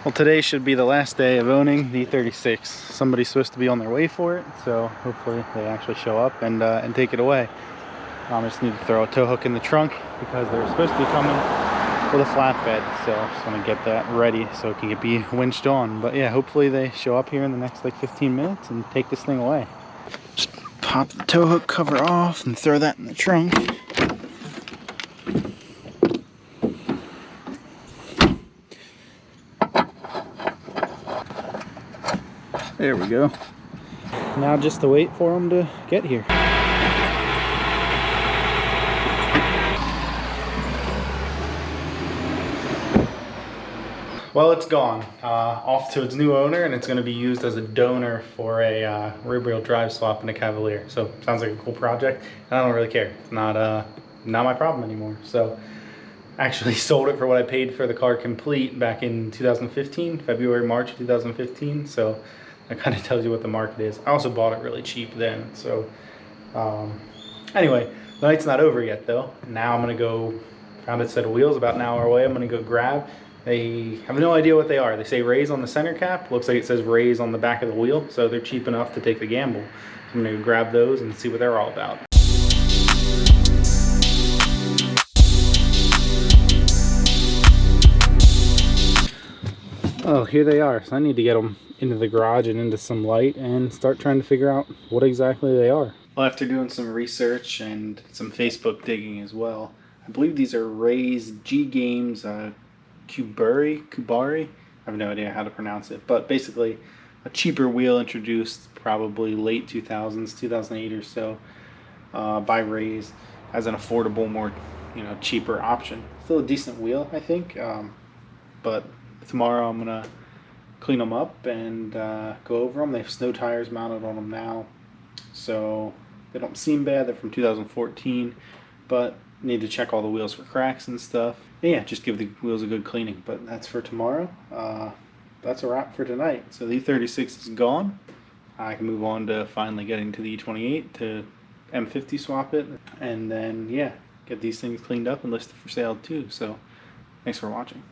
Well, today should be the last day of owning the E36. Somebody's supposed to be on their way for it, so hopefully they actually show up and take it away. I just need to throw a tow hook in the trunk because they're supposed to be coming with a flatbed, so I just want to get that ready so it can be winched on. But yeah, hopefully they show up here in the next like 15 minutes and take this thing away. Just pop the tow hook cover off and throw that in the trunk. There we go. Now just to wait for them to get here. Well, it's gone. Off to its new owner, and it's going to be used as a donor for a rear wheel drive swap in a Cavalier. So sounds like a cool project. And I don't really care. It's not my problem anymore. So actually sold it for what I paid for the car complete back in 2015, February, March 2015. So that kind of tells you what the market is. I also bought it really cheap then. So anyway, the night's not over yet though. Now I'm gonna go, found a set of wheels about an hour away. I'm gonna go grab. They have no idea what they are. They say raise on the center cap. Looks like it says raise on the back of the wheel. So they're cheap enough to take the gamble. So I'm gonna go grab those and see what they're all about. Oh, here they are. So I need to get them into the garage and into some light and start trying to figure out what exactly they are. Well, after doing some research and some Facebook digging as well, I believe these are Ray's G Games Kubari. I have no idea how to pronounce it, but basically a cheaper wheel introduced probably late 2000s, 2008 or so, by Ray's as an affordable, more cheaper option. Still a decent wheel, I think, but tomorrow I'm gonna clean them up and go over them. They have snow tires mounted on them now, so they don't seem bad. They're from 2014, but need to check all the wheels for cracks and stuff. And yeah, just give the wheels a good cleaning. But that's for tomorrow. That's a wrap for tonight. So the E36 is gone. I can move on to finally getting to the E28 to M50 swap it, and then yeah, get these things cleaned up and listed for sale too. So thanks for watching.